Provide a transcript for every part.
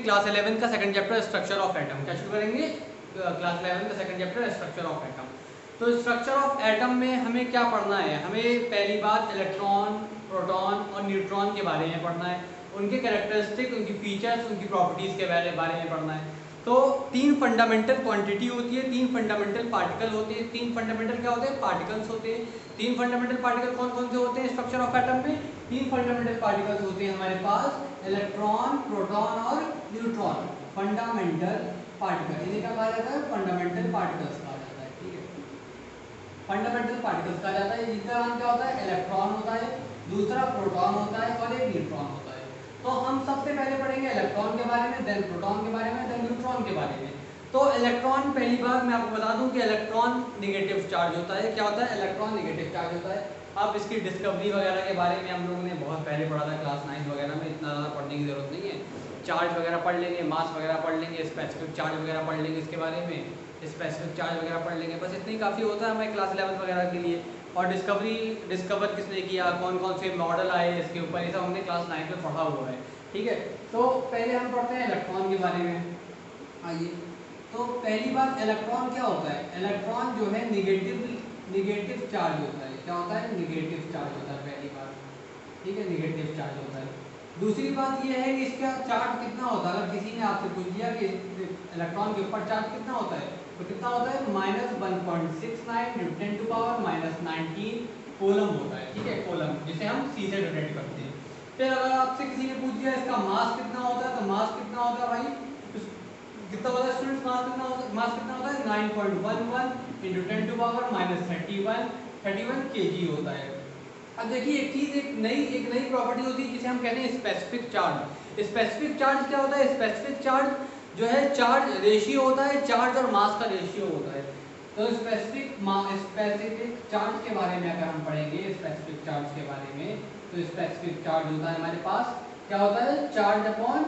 Class 11 का second chapter structure of atom. क्या शुरू करेंगे? क्लास 11 का second chapter structure of atom. तो स्ट्रक्चर ऑफ एटम में हमें क्या पढ़ना है? हमें पहली बात इलेक्ट्रॉन, प्रोटॉन और न्यूट्रॉन के बारे में पढ़ना है, उनके कैरेक्टरिस्टिक, उनकी फीचर्स, उनकी प्रॉपर्टीज के बारे में पढ़ना है। तो तीन फंडामेंटल क्वांटिटी होती है, तीन फंडामेंटल पार्टिकल होते हैं। तीन फंडामेंटल क्या होते हैं? पार्टिकल्स होते हैं। तीन फंडामेंटल पार्टिकल कौन कौन से होते हैं स्ट्रक्चर ऑफ एटम में? तीन फंडामेंटल पार्टिकल्स होते हैं हमारे पास, इलेक्ट्रॉन, प्रोटॉन और न्यूट्रॉन। फंडामेंटल पार्टिकल, इन्हें क्या कहा जाता है? फंडामेंटल पार्टिकल्स कहा जाता है। ठीक है, फंडामेंटल पार्टिकल्स कहा जाता है। जिनका नाम क्या होता है? इलेक्ट्रॉन होता है, दूसरा प्रोटॉन होता है और एक न्यूट्रॉन होता है। तो हम सबसे पहले पढ़ेंगे इलेक्ट्रॉन के बारे में, देन प्रोटॉन के बारे में, देन न्यूट्रॉन के बारे में। तो इलेक्ट्रॉन, पहली बात मैं आपको बता दूं कि इलेक्ट्रॉन नेगेटिव चार्ज होता है। क्या होता है? इलेक्ट्रॉन नेगेटिव चार्ज होता है। अब इसकी डिस्कवरी वगैरह के बारे में हम लोगों ने बहुत पहले पढ़ा था, क्लास 9 वगैरह में, इतना ज़्यादा पढ़ने की जरूरत नहीं है। चार्ज वगैरह पढ़ लेंगे, मास वगैरह पढ़ लेंगे, स्पेसिफिक चार्ज वगैरह पढ़ लेंगे, इसके बारे में स्पेसिफिक चार्ज वगैरह पढ़ लेंगे, बस इतनी काफ़ी होता है हमें क्लास 11 वगैरह के लिए। और डिस्कवर किसने किया, कौन कौन से मॉडल आए इसके ऊपर, ये सब हमने क्लास 9 में पढ़ा हुआ है। ठीक है, तो पहले हम पढ़ते हैं इलेक्ट्रॉन के बारे में। आइए, तो पहली बात, इलेक्ट्रॉन क्या होता है? इलेक्ट्रॉन जो है निगेटिव चार्ज होता है। क्या होता है? निगेटिव चार्ज होता है, पहली बात। ठीक है, निगेटिव चार्ज होता है। दूसरी बात ये है कि इसका चार्ज कितना होता है? अगर किसी ने आपसे पूछ लिया कि इलेक्ट्रॉन के ऊपर चार्ज कितना होता है, तो कितना होता है? -1.69 × 10⁻19 कोलम होता है। ठीक है, कोलम, जिसे हम C से डिनोट करते हैं। फिर अगर आपसे किसी ने पूछ दिया इसका मास कितना होता है, तो मास कितना होता है भाई? कितना होता है स्टूडेंट्स? मास कितना होता है? मास कितना होता है? 9.11 × 10⁻31 kg होता है। अब देखिए, एक नई प्रॉपर्टी होती है जिसे हम कहते हैं स्पेसिफिक चार्ज। स्पेसिफिक चार्ज क्या होता है? स्पेसिफिक चार्ज जो है, चार्ज रेशियो होता है, चार्ज और मास का रेशियो होता है। तो स्पेसिफिक चार्ज के बारे में अगर हम पढ़ेंगे, स्पेसिफिक चार्ज के बारे में, तो स्पेसिफिक चार्ज होता है हमारे पास, क्या होता है? चार्ज अपॉन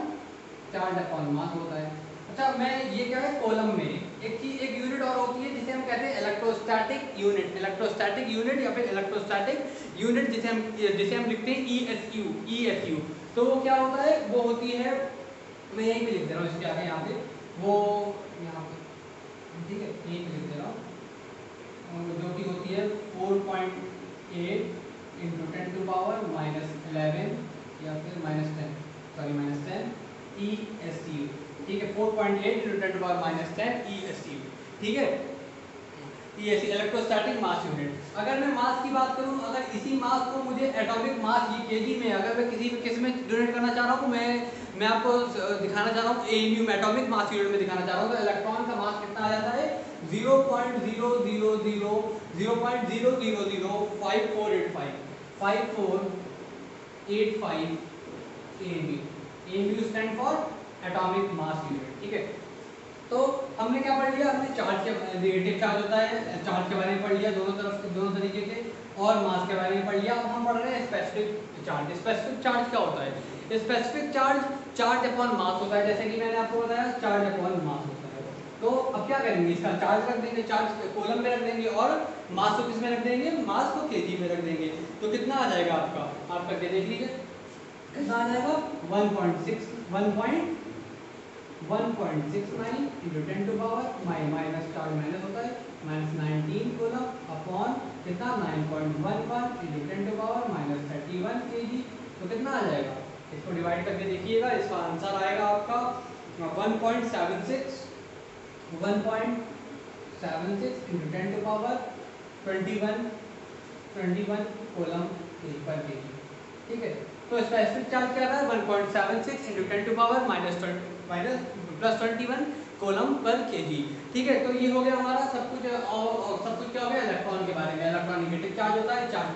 मास होता है। अच्छा, मैं ये क्या है, कॉलम में एक यूनिट और होती है जिसे हम कहते हैं इलेक्ट्रोस्टैटिक यूनिट। इलेक्ट्रोस्टैटिक यूनिट या फिर इलेक्ट्रोस्टैटिक यूनिट जिसे हम लिखते हैं ESU। तो वो क्या होता है? वो होती है, मैं यहीं पे लिख दे रहा हूँ, इसके आगे यहाँ पे, वो यहाँ पे, ठीक है, यहीं पे लिख दे रहा हूँ, जो कि होती है 4.8 × 10⁻11 या फिर -10 ESU। ठीक है, 4.8 × 10⁻10 ESU। ठीक है, ESU इलेक्ट्रोस्टैटिक मास यूनिट। अगर मैं मास की बात करूं, अगर इसी मास को मुझे एटॉमिक मास ये केजी में, अगर मैं किस में डोनेट करना चाह रहा हूं, मैं आपको दिखाना चाह रहा हूं AMU में, एटॉमिक मास यूनिट में दिखाना चाह रहा हूं, तो इलेक्ट्रॉन का मास कितना आ जाता है? 0.0005485 AMU। AMU stand for atomic mass unit. ठीक है, तो हमने क्या पढ़ लिया? हमने चार्ज के नेगेटिव चार्ज होता है, चार्ज के बारे में पढ़ लिया, दोनों तरीके के, और मास के बारे में पढ़ लिया। अब हम पढ़ रहे हैं स्पेसिफिक चार्ज। स्पेसिफिक चार्ज क्या होता है? स्पेसिफिक चार्ज अपॉन मास होता है, जैसे कि मैंने आपको बताया, चार्ज अपॉन मास होता है। तो अब क्या करेंगे? इसका चार्ज रख देंगे, चार्ज कॉलम में रख देंगे, और मास को किस में रख देंगे? मास को केजी में रख देंगे। तो कितना आ जाएगा आपका? आप करके देख लीजिए, कितना आ जाएगा? 1.69 × 10⁻, चार्ज माइनस होता है, -19 कोलम अपॉन कितना? 9.11 × 10⁻31 kg। तो कितना आ जाएगा? इसको डिवाइड करके देखिएगा, इसका आंसर आएगा आपका 1.76 × 10⁻21 कोलम पर केजी। ठीक है, तो स्पेसिफिक चार्ज क्या रहा है? 1.76 × 10⁻21 कोलम पर केजी। ठीक है, तो ये हो गया हमारा सब कुछ। और सब कुछ क्या हो गया? इलेक्ट्रॉन के बारे में। इलेक्ट्रॉन नेगेटिव चार्ज होता है, चार्ज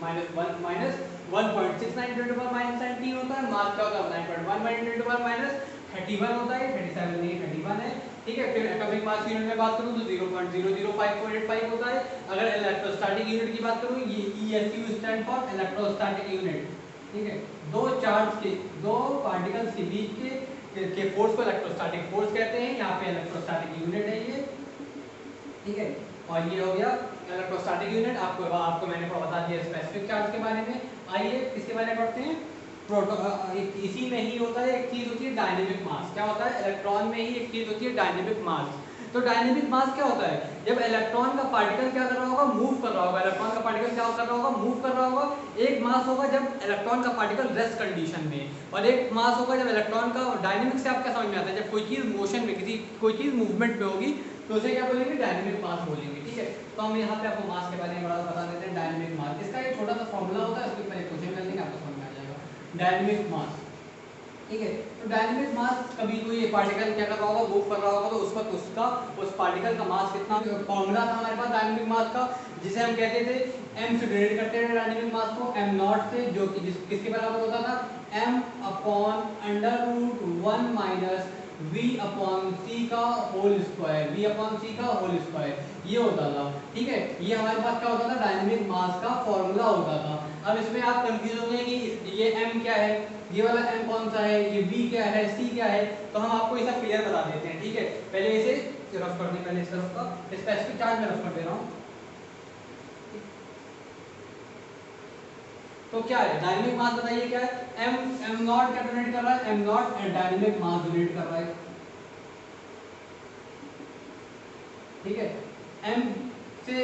-1.69 × 10⁻19 होता है, मास क्या होता है? 9.11 × 10⁻31 होता है, 37 नहीं 31 है। ठीक है, फिर एटॉमिक मास यूनिट में बात करूं तो 0.00545 होता है। अगर इलेक्ट्रोस्टैटिक यूनिट की बात करूं, ये ESU stand for electrostatic unit. ठीक है, दो पार्टिकल्स के बीच के फोर्स को इलेक्ट्रोस्टैटिक फोर्स कहते हैं। यहाँ पे इलेक्ट्रोस्टैटिक यूनिट है ये। ठीक है, और ये हो गया इलेक्ट्रोस्टैटिक यूनिट। आपको मैंने बता दिया स्पेसिफिक चार्ज के बारे में। आइए इसके बारे में पढ़ते हैं। इसी में ही होता है एक चीज होती है डायनेमिक मास। क्या होता है? इलेक्ट्रॉन में ही एक चीज होती है डायनेमिक मास। तो डायनेमिक मास क्या होता है? जब इलेक्ट्रॉन का पार्टिकल क्या कर रहा होगा? मूव कर रहा होगा। इलेक्ट्रॉन का पार्टिकल क्या कर रहा होगा? मूव कर रहा होगा। एक मास होगा जब इलेक्ट्रॉन का पार्टिकल रेस्ट कंडीशन में, और एक मास होगा जब इलेक्ट्रॉन का। डायनेमिक से आप क्या समझ में आता है? जब कोई चीज मोशन में, कोई चीज मूवमेंट में होगी तो उसे क्या बोलेंगे? डायनेमिक मास बोलेंगे। ठीक है, तो हम यहाँ पे आपको मास के बारे में बड़ा बता देते हैं। डायनेमिक मास, इसका एक छोटा सा फॉर्मूला होता है, उसके ऊपर एक क्वेश्चन कर लेंगे, आपको समझ में आ जाएगा। डायनेमिक मास, ठीक है। तो डायनेमिक मास, कभी कोई पार्टिकल क्या कर रहा होगा? मूव कर रहा होगा, तो उस वक्त उसका, उस पार्टिकल का मास कितना। फॉर्मूला था हमारे पास डायनेमिक मास का, जिसे हम कहते थे m से डिनोट करते थे डायनेमिक मास को, m नॉट से, जो कि किसके बराबर होता था? m upon under root 1 minus v upon c का whole square, v upon c का होल स्क्वायर, ये होता था। ठीक है, ये हमारे पास क्या होता था? डायनेमिक मास का फॉर्मूला होता था। अब इसमें आप कंफ्यूज होंगे कि ये m क्या है, ये वाला m कौन सा है, ये v क्या है, c क्या है, तो हम आपको ये सब क्लियर बता देते हैं। ठीक है, पहले इसे रफ कर दें, पहले इस तरफ का स्पेसिफिक चार्ज में रफ कर दे रहा हूँ। तो क्या है डायनेमिक मास? बताइए क्या है? m नॉट क्या डोनेट कर रहा है? m not dynamic mass donate कर रहा है। ठीक है, m से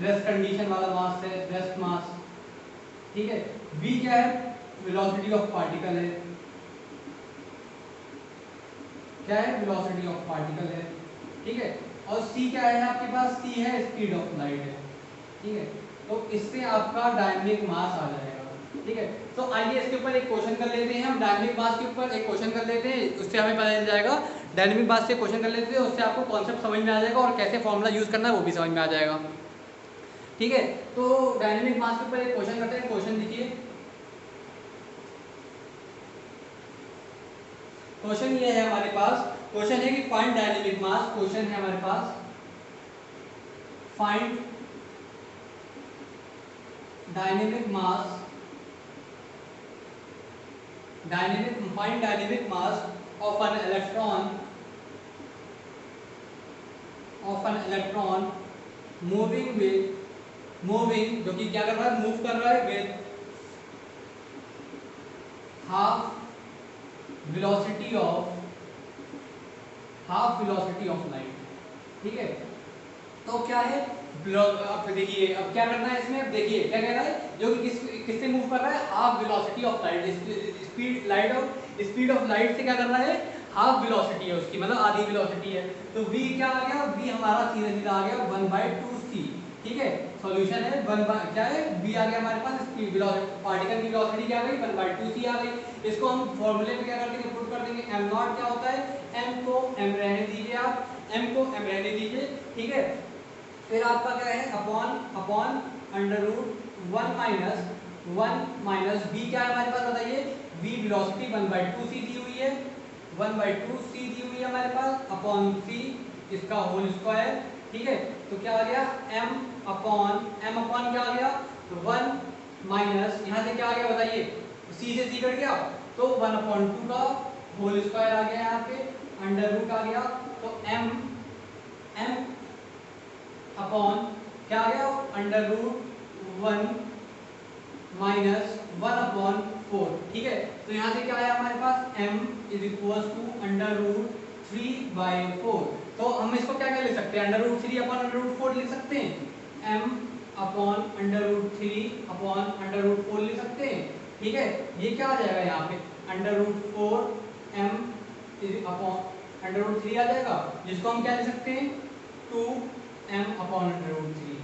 रेस्ट कंडीशन वाला मास है, रेस्ट मास। ठीक है, v क्या है? वेलोसिटी ऑफ पार्टिकल है। क्या है? वेलोसिटी ऑफ पार्टिकल है। ठीक है, और c क्या है आपके पास? c है स्पीड ऑफ लाइट है। ठीक है, तो इससे आपका डायनेमिक मास आ जाएगा। ठीक है, तो आइए इसके ऊपर एक क्वेश्चन कर लेते हैं। हम डायनेमिक मास के ऊपर एक क्वेश्चन कर लेते हैं, उससे हमें पता चल जाएगा। डायनेमिक मास से क्वेश्चन कर लेते हैं, उससे आपको कॉन्सेप्ट समझ में आ जाएगा और कैसे फॉर्मूला यूज करना है वो भी समझ में आ जाएगा। ठीक है, तो डायनेमिक मास के ऊपर एक क्वेश्चन करते हैं। क्वेश्चन देखिए, क्वेश्चन ये है हमारे पास। क्वेश्चन है कि फाइंड डायनेमिक मास। क्वेश्चन है हमारे पास, find dynamic mass, find dynamic mass of an electron moving जो कि क्या कर रहा है? मूव कर रहा है with half velocity of light। ठीक है, तो क्या है? अब देखिए, अब क्या करना है इसमें? अब देखिए क्या कह रहा है, जो कि किससे मूव कर रहा है? Half velocity of light. Speed of light से क्या कर रहा है? हाफ वेलोसिटी है उसकी, मतलब आधी वेलोसिटी है। तो v क्या आ गया? v हमारा सीधा सीधा आ गया 1/2c। ठीक है, सॉल्यूशन है क्या है? v आ गया हमारे पास, पार्टिकल की वेलोसिटी क्या आ गई? 1/2c आ गई। इसको हम फॉर्मूले में क्या कर देंगे? पुट कर देंगे। m नॉट क्या होता है? m को m रहने दीजिए, आप m को m रहने दीजिए। ठीक है, फिर आपका क्या है? Upon under root 1 minus v क्या है हमारे पास? बताइए, v वेलोसिटी 1/2c दी हुई है, 1/2c दी हुई है हमारे पास, अपॉन c इसका होल स्क्वायर। ठीक है, तो क्या आ गया? m अपॉन क्या आ गया? 1 माइनस, यहाँ से क्या आ गया बताइए? c से c कट गया, तो 1/2 का होल स्क्वायर आ गया यहाँ पे, अंडर रूट आ गया, तो m अपॉन क्या आ गया? Under root 1 minus 1/4। ठीक है, तो यहाँ से क्या आया हमारे पास? m is equal to under root 3/4। तो हम इसको क्या क्या लिख सकते हैं? Under root 3 upon under root 4 लिख सकते हैं। m upon under root 3 upon under root 4 लिख सकते हैं। ठीक है, ये क्या आ जाएगा यहाँ पे? Under root 4 m upon under root 3 आ जाएगा, जिसको हम क्या लिख सकते हैं? 2m upon under root 3।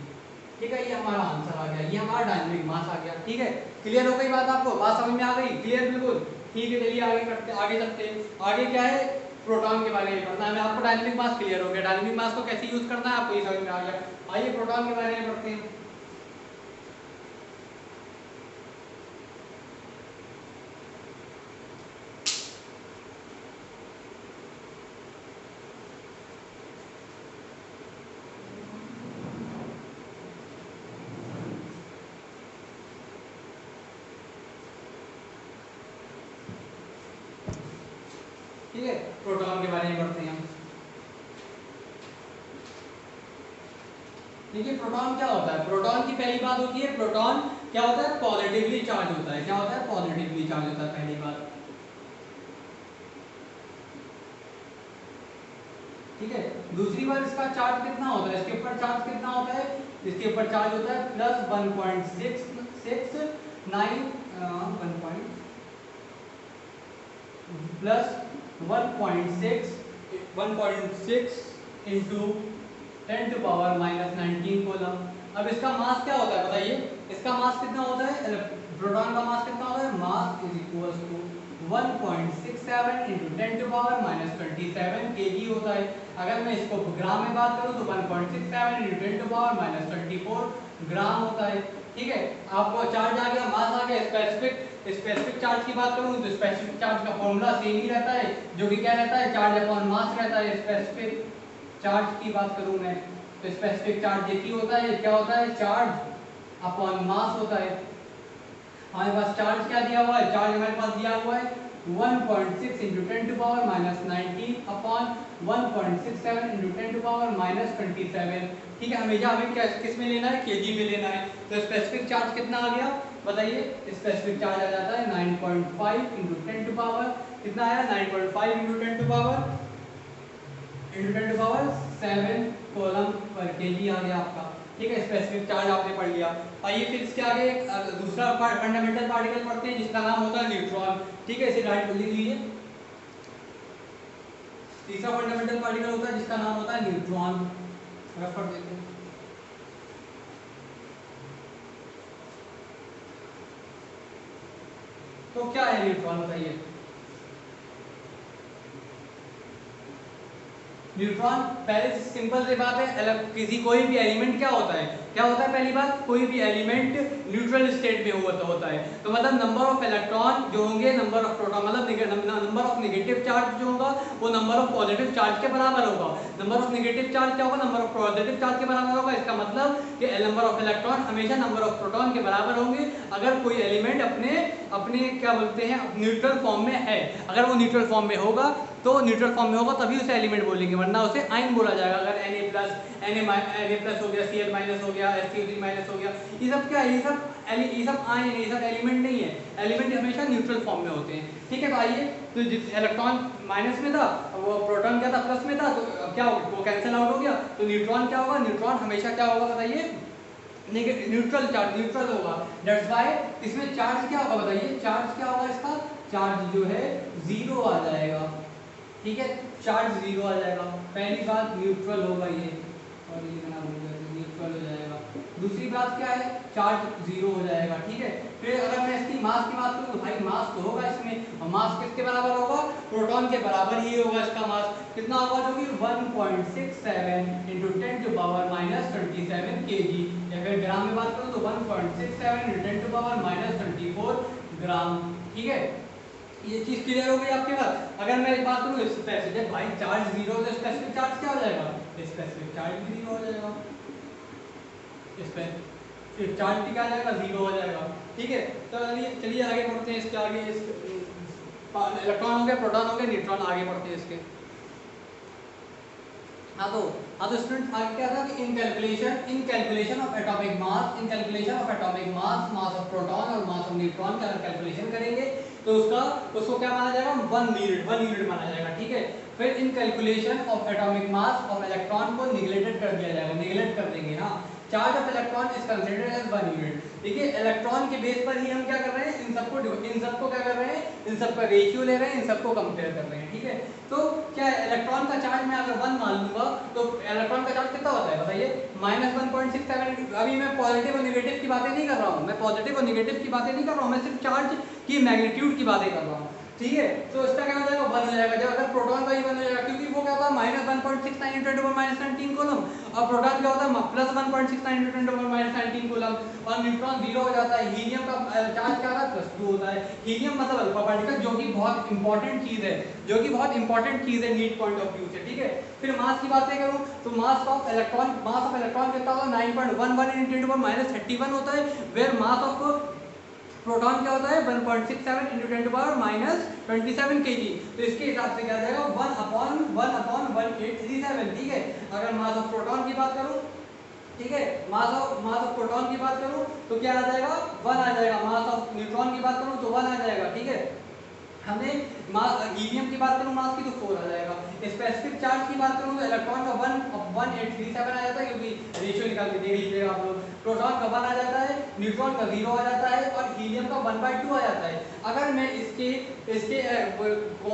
ठीक है, ये हमारा आंसर आ गया, ये हमारा डायनेमिक मास आ गया। ठीक है, क्लियर हो गई बात? आपको बात समझ में आ गई? क्लियर बिल्कुल? ठीक है, चलिए आगे चलते हैं। आगे क्या है? प्रोटॉन के बारे में पढ़ना है। मैं आपको डायनेमिक मास क्लियर हो गया, डायनेमिक मास को कैसे यूज करना है आपको ये समझ में आ गया। आइए प्रोटॉन के बारे में पढ़ते हैं। ठीक है, प्रोटॉन के बारे में पढ़ते हैं हम। देखिए प्रोटॉन क्या होता है? प्रोटॉन की पहली बात होती है, प्रोटॉन क्या होता है, पॉजिटिवली चार्ज होता है। क्या होता है, पॉजिटिवली चार्ज होता है, पहली बात। ठीक है, दूसरी बात इसका चार्ज कितना होता है, इसके ऊपर चार्ज कितना होता है, इसके ऊपर चार्ज होता है plus 1.669 plus 1.6 into 10 to power minus 19 coulomb. अब इसका मास क्या होता है बताइए, इसका मास कितना होता है, प्रोटॉन का मास कितना होता है, mass is equal to 1.67 into 10 to power minus 27 kg होता है। अगर मैं इसको ग्राम में बात करूं तो 1.67 इंटू 10 टू पावर माइनस 24 ग्राम होता है। ठीक है, आपको चार्ज आ गया, मास आ गया। स्पेसिफिक चार्ज की बात करूं तो स्पेसिफिक चार्ज का फॉर्मूला सेम ही रहता है, जो कि क्या रहता है, चार्ज अपॉन मास रहता है। स्पेसिफिक चार्ज की बात करूं मैं तो स्पेसिफिक चार्ज देखिए होता है, क्या होता है, चार्ज अपॉन मास होता है। हमारे पास चार्ज क्या दिया हुआ है, चार्ज हमारे पास दिया हुआ है 1.6 into 10 to power minus 19 upon 1.67 into 10 to power minus 27। ठीक है, हमें क्या किस में लेना है, केजी में लेना है। तो स्पेसिफिक चार्ज कितना आ गया बताइए, स्पेसिफिक चार्ज आ जाता है 9.5 इंटू 10 टू पावर, कितना आया 9.5 इंटू 10 टू पावर 7 कोलम पर केजी आ गया आपका। ठीक है, स्पेसिफिक चार्ज आपने पढ़ लिया। आइए फिर इसके आगे एक दूसरा फंडामेंटल पार्टिकल पढ़ते हैं जिसका नाम होता है न्यूट्रॉन। ठीक है, इसे राइट लिख लीजिए। तीसरा फंडामेंटल पार्टिकल होता है जिसका नाम होता है न्यूट्रॉन। रफ कर देते हैं। तो क्या है न्यूट्रॉन बताइए। न्यूट्रॉन, पहले सिंपल सी बात है, किसी कोई भी एलिमेंट क्या होता है, क्या होता है, पहली बात कोई भी एलिमेंट न्यूट्रल स्टेट में होता है। तो मतलब नंबर ऑफ इलेक्ट्रॉन जो होंगे, नंबर ऑफ प्रोटॉन मतलब नंबर ऑफ नेगेटिव चार्ज जो होगा वो नंबर ऑफ पॉजिटिव चार्ज के बराबर होगा। नंबर ऑफ नेगेटिव चार्ज क्या होगा, नंबर ऑफ पॉजिटिव चार्ज के बराबर होगा। इसका मतलब कि नंबर ऑफ इलेक्ट्रॉन हमेशा नंबर ऑफ प्रोटॉन के बराबर होंगे अगर कोई एलिमेंट अपने अपने क्या बोलते हैं न्यूट्रल फॉर्म में है। अगर वो न्यूट्रल फॉर्म में होगा तो न्यूट्रल फॉर्म में होगा तभी उसे एलिमेंट बोलेंगे, वरना उसे आयन बोला जाएगा। अगर Na प्लस हो गया, Cl माइनस हो गया, SiO3 माइनस हो गया, ये सब क्या है, ये सब आयन है, ये सब एलिमेंट नहीं है। एलिमेंट हमेशा न्यूट्रल फॉर्म में होते हैं। ठीक है, तो आइए, तो इलेक्ट्रॉन माइनस में था, वो प्रोटॉन क्या था, प्लस में था, तो क्या होगा, वो कैंसिल आउट हो गया। तो न्यूट्रॉन क्या होगा, न्यूट्रॉन हमेशा क्या होगा बताइए, न्यूट्रल चार्ज, न्यूट्रल होगा। दैट्स व्हाई इसमें चार्ज क्या होगा बताइए, चार्ज क्या होगा, इसका चार्ज जो है जीरो आ जाएगा। ठीक है, चार्ज जीरो आ जाएगा। पहली बात न्यूट्रल होगा ये, और ये लिखना भूल गया, न्यूट्रल हो जाएगा। दूसरी बात क्या है, चार्ज जीरो हो जाएगा। ठीक है, फिर अगर मैं इसकी मास की बात करूं तो भाई मास तो होगा इसमें, और मास किसके बराबर होगा, प्रोटॉन के बराबर ही होगा। इसका मास कितना होगा, जो कि 1.67 into 10 to power minus 27 kg, या फिर ग्राम में बात करूं तो 1.67 इंटू 10 टू पावर माइनस 24 ग्राम। ठीक है, ये चीज क्लियर हो गई आपके पास। अगर मैं एक बात करूं स्पेसिफिक, भाई चार्ज जीरो तो स्पेसिफिक चार्ज क्या हो जाएगा, स्पेसिफिक चार्ज भी जीरो हो जाएगा, स्पेसिफिक चार्ज भी क्या आ जाएगा, जीरो हो जाएगा। ठीक है, तो चलिए आगे बढ़ते हैं। इसके आगे इलेक्ट्रॉन हो गया, प्रोटॉन हो गया, न्यूट्रॉन, आगे बढ़ते हैं इसके। हाँ तो स्टूडेंट आगे क्या था कि इन calculation of atomic mass, mass of proton और मास ऑफ न्यूट्रॉन का कैलकुलेशन करेंगे तो उसको क्या माना जाएगा, वन यूनिट माना जाएगा। ठीक है, फिर in calculation of atomic mass of electron को निगलेक्टेड कर दिया जाएगा, निगलेक्ट कर देंगे। हाँ, charge of electron is considered as one unit. देखिए, इलेक्ट्रॉन के बेस पर ही हम क्या कर रहे हैं, इन सबको क्या कर रहे हैं, इन सबका रेशियो ले रहे हैं, इन सबको कंपेयर कर रहे हैं। ठीक है, तो क्या है, इलेक्ट्रॉन का चार्ज मैं अगर 1 मान लूंगा तो इलेक्ट्रॉन का चार्ज कितना होता है बताइए, -1.67। अभी मैं पॉजिटिव और नेगेटिव की बातें नहीं कर रहा हूँ, मैं पॉजिटिव और नेगेटिव की बातें नहीं कर रहा हूँ, मैं सिर्फ चार्ज की मैग्नीट्यूड की बातें कर रहा हूँ। ठीक है, तो इसका क्या हो जाएगा, 1 हो जाएगा। जब अगर प्रोटॉन का ही 1 हो जाएगा, क्योंकि वो क्या होता है -1.69 × 10⁻19 कूलम, और प्रोटॉन क्या होता है +1.69 × 10⁻19 कूलम, और न्यूट्रॉन 0 हो जाता है। हीलियम का चार्ज क्या होता है, +2 होता है। हीलियम मतलब अल्फा पार्टिकल, जो कि बहुत इंपॉर्टेंट चीज है, नीट पॉइंट ऑफ व्यू से। ठीक है, फिर मास की बातें करूं तो मास ऑफ इलेक्ट्रॉन कितना होगा, 9.11 × 10⁻31 होता है। वेयर मास ऑफ प्रोटॉन क्या होता है, 1.67 × 10⁻27 kg। तो इसके हिसाब से क्या आ जाएगा, 1/1837। ठीक है, अगर मास ऑफ प्रोटॉन की बात करूं ठीक है। मास ऑफ प्रोटॉन की बात करूं तो क्या आ जाएगा, 1 आ जाएगा। मास ऑफ न्यूट्रॉन की बात करूं तो 1 आ जाएगा। ठीक है। हमने हीलियम की बात करूं मास की तो 4 आ जाएगा। स्पेसिफिक चार्ज की बात करूं तो इलेक्ट्रॉन का 1.1837 आ जाता है, क्योंकि रेशियो निकाल के देख लीजिएगा आप लोग। प्रोटॉन का 1 आ जाता है, न्यूट्रॉन का 0 आ जाता है और हीलियम का 1/2 आ जाता है। अगर मैं इसके इसके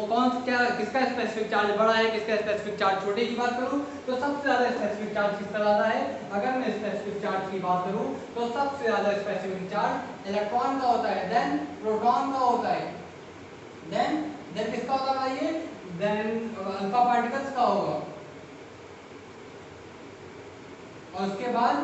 कौन क्या किसका स्पेसिफिक चार्ज बड़ा है, किसका स्पेसिफिक चार्ज छोटे की बात करूं तो सबसे ज्यादा स्पेसिफिक चार्ज किसका ज्यादा है। अगर मैं स्पेसिफिक चार्ज की बात करूं तो सबसे ज्यादा स्पेसिफिक चार्ज इलेक्ट्रॉन का होता है, देन प्रोटॉन का होता है, देन किसका होता है बताइए, देन अल्फा पार्टिकल्स का होगा, और उसके बाद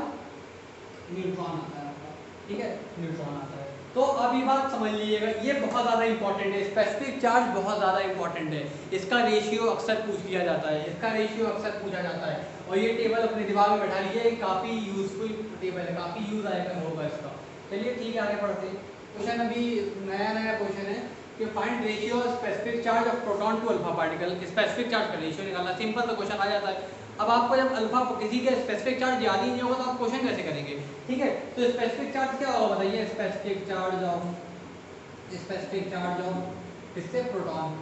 न्यूट्रॉन आता है आपका। ठीक है, न्यूट्रॉन आता है। तो अब ये बात समझ लीजिएगा, ये बहुत ज्यादा इंपॉर्टेंट है, स्पेसिफिक चार्ज बहुत ज्यादा इंपॉर्टेंट है। इसका रेशियो अक्सर पूछ लिया जाता है, इसका रेशियो अक्सर पूछा जाता है, और ये टेबल अपने दिमाग में बैठा लीजिए, काफी यूजफुल टेबल है, काफी यूज आएगा होगा इसका। चलिए ठीक है, आगे बढ़ते हैं। क्वेश्चन अभी नया क्वेश्चन है कि find ratio specific charge of proton to alpha particle. Specific charge का रेशियो निकालना, सिंपल सा क्वेश्चन आ जाता है। अब आपको जब अल्फा किसी के स्पेसिफिक चार्ज याद ही नहीं होगा तो आप क्वेश्चन कैसे करेंगे। ठीक है, तो स्पेसिफिक चार्ज क्या होगा बताइए, स्पेसिफिक चार्ज ऑफ किससे, proton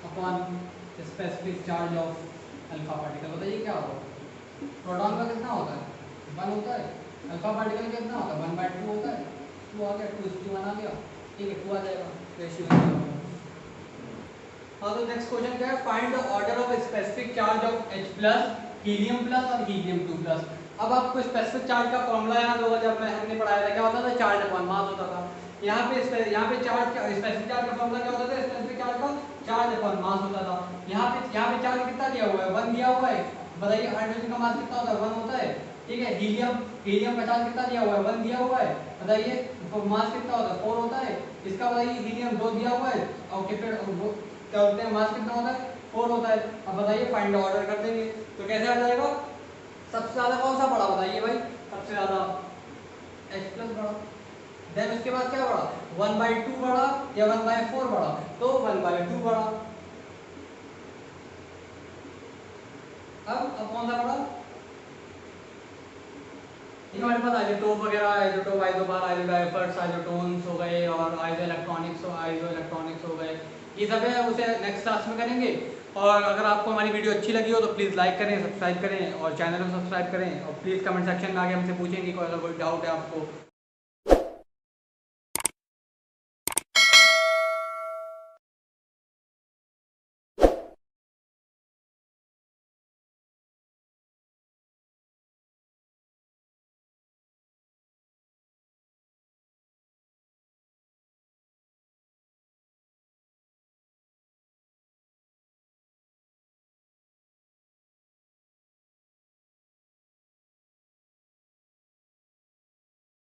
upon specific charge of alpha particle. बताइए क्या होगा। प्रोटॉन का कितना होता है, 1 होता है। अल्फा पार्टिकल का कितना होता है, 1/2 होता है। 2 आ गया, 2:1 आ गया। ठीक है, 2 आ जाएगा रेशियो। हाँ, तो नेक्स्ट क्वेश्चन क्या है, find the order of specific charge of H plus, helium plus और हीलियम 2 प्लस। अब आपको स्पेसिफिक चार्ज का फॉर्मूला याद होगा, जब हमने पढ़ाया था क्या होता था, चार्ज अपॉन मास होता था। यहाँ पे चार्ज, स्पेसिफिक चार्ज का फॉर्मूला क्या होता था, स्पेसिफिक चार्ज का चार्ज अपॉन मास होता था। यहाँ पे चार्ज कितना दिया हुआ है, 1 दिया हुआ है। बताइए हाइड्रोजन का मास कितना होता है, 1 होता है। ठीक है, हीलियम का चार्ज कितना दिया हुआ है, 1 दिया हुआ है। बताइए मास कितना होता है, 4 होता है। इसका बताइए हीलियम 2 दिया हुआ है, और क्या बोलते हैं, मास कितना होता है, 4 होता है। अब बताइए फाइंड ऑर्डर कर देंगे तो कैसे आ जाएगा, सबसे ज्यादा कौन सा बड़ा बताइए भाई, सबसे ज्यादा H प्लस बड़ा। देन उसके बाद क्या बड़ा, 1/2 बड़ा या 1/4 बड़ा, तो 1/2 बड़ा। अब कौन सा बड़ा, हमारे पास आइसोटोप वगैरह, आइसोटोप, आइसोबार, आइसोडाइफर्स, आइसोटोन्स हो गए, और आइसो इलेक्ट्रॉनिक्स हो गए। ये सब है, उसे नेक्स्ट क्लास में करेंगे। और अगर आपको हमारी वीडियो अच्छी लगी हो तो प्लीज़ लाइक करें, सब्सक्राइब करें, और चैनल को सब्सक्राइब करें, और प्लीज़ कमेंट सेक्शन में आके हमसे पूछेंगे कोई अगर कोई डाउट है आपको।